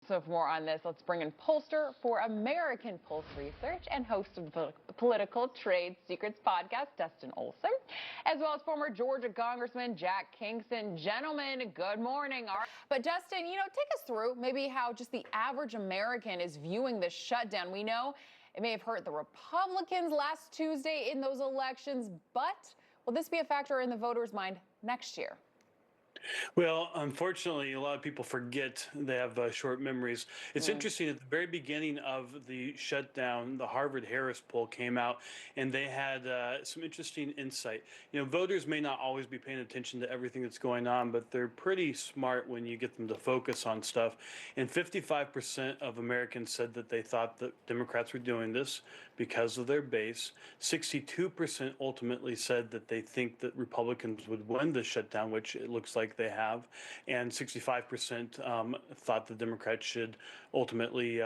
So for more on this, let's bring in pollster for American Pulse Research and host of the Political Trade Secrets podcast, Dustin Olson, as well as former Georgia Congressman Jack Kingston. Gentlemen, good morning. All right. But Dustin, take us through maybe how just the average American is viewing this shutdown. We know it may have hurt the Republicans last Tuesday in those elections, but will this be a factor in the voters' mind next year? Well, unfortunately, a lot of people forget. They have short memories. It's interesting, at the very beginning of the shutdown, the Harvard-Harris poll came out, and they had some interesting insight. Voters may not always be paying attention to everything that's going on, but they're pretty smart when you get them to focus on stuff. And 55% of Americans said that they thought that Democrats were doing this because of their base. 62% ultimately said that they think that Republicans would win the shutdown, which it looks like they have, and 65% thought the Democrats should ultimately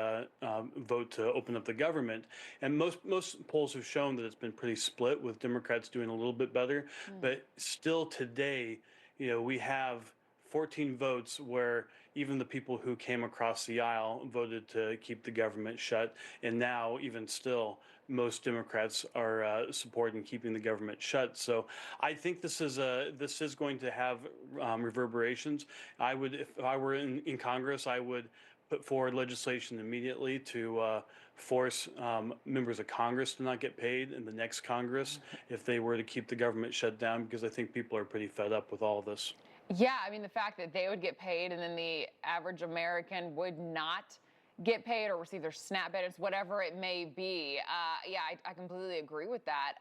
vote to open up the government. And most polls have shown that it's been pretty split, with Democrats doing a little bit better. But still today, we have 14 votes where even the people who came across the aisle voted to keep the government shut. And now, even still, most Democrats are supporting keeping the government shut. So I think this is going to have reverberations. If I were in Congress, I would put forward legislation immediately to force members of Congress to not get paid in the next Congress if they were to keep the government shut down, because I think people are pretty fed up with all of this. Yeah, I mean, the fact that they would get paid and then the average American would not get paid or receive their SNAP benefits, whatever it may be. Yeah, I completely agree with that.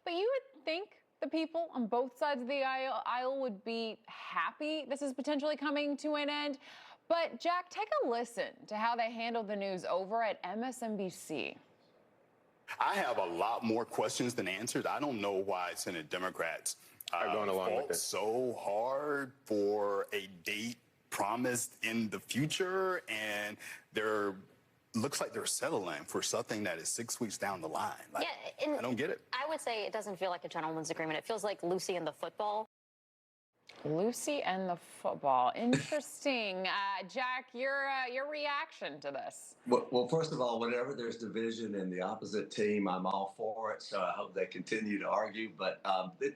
But you would think the people on both sides of the aisle would be happy this is potentially coming to an end. But Jack, take a listen to how they handled the news over at MSNBC. I have a lot more questions than answers. I don't know why Senate Democrats are going along with this so hard for a date promised in the future, and looks like they're settling for something that is 6 weeks down the line. I don't get it. I would say it doesn't feel like a gentleman's agreement. It feels like Lucy and the football. Lucy and the football. Interesting. Jack, your reaction to this? Well, first of all, whenever there's division in the opposite team, I'm all for it. So I hope they continue to argue. But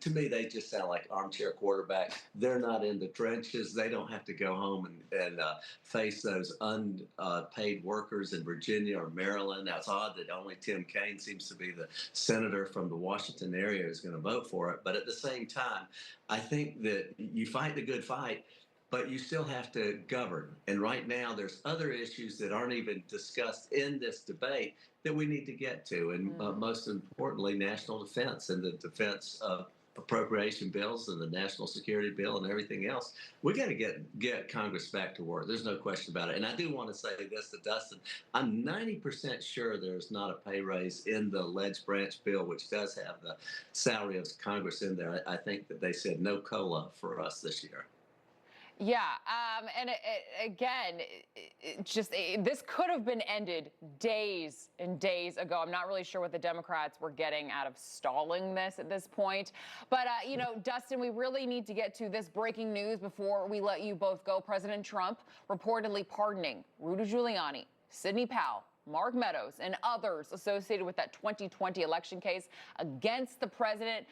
to me, they just sound like armchair quarterbacks. They're not in the trenches. They don't have to go home and face those unpaid workers in Virginia or Maryland. Now, it's odd that only Tim Kaine seems to be the senator from the Washington area who's going to vote for it. But at the same time, I think that you fight the good fight, but you still have to govern. And right now, there's other issues that aren't even discussed in this debate that we need to get to. And most importantly, national defense and the defense of appropriation bills and the national security bill and everything else. We got to get Congress back to work. There's no question about it. And I do want to say this to Dustin. I'm 90% sure there's not a pay raise in the Ledge Branch bill, which does have the salary of Congress in there. I think that they said no COLA for us this year. Yeah, and this could have been ended days and days ago. I'm not really sure what the Democrats were getting out of stalling this at this point. But, Dustin, we really need to get to this breaking news before we let you both go. President Trump reportedly pardoning Rudy Giuliani, Sidney Powell, Mark Meadows, and others associated with that 2020 election case against the president.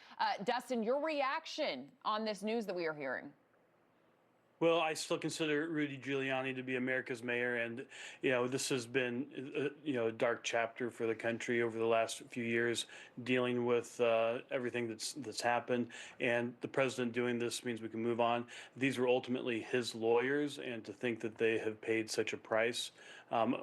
Dustin, your reaction on this news that we are hearing? Well, I still consider Rudy Giuliani to be America's mayor, and this has been a dark chapter for the country over the last few years, dealing with everything that's happened. And the president doing this means we can move on. These were ultimately his lawyers, and to think that they have paid such a price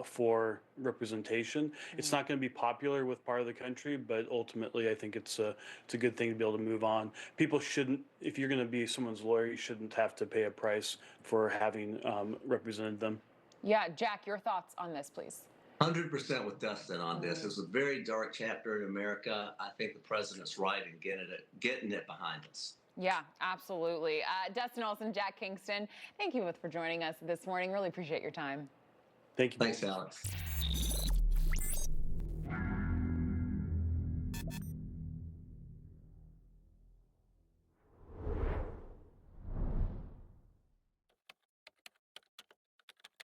for representation, it's not going to be popular with part of the country, but ultimately I think it's a good thing to be able to move on. People shouldn't, if you're going to be someone's lawyer, you shouldn't have to pay a price for having represented them. Yeah, Jack, your thoughts on this, please. 100% with Dustin on this. It's a very dark chapter in America. I think the president's right in getting it behind us. Yeah, absolutely. Dustin Olson, Jack Kingston, thank you both for joining us this morning. Really appreciate your time. Thank you. Thanks, Alex.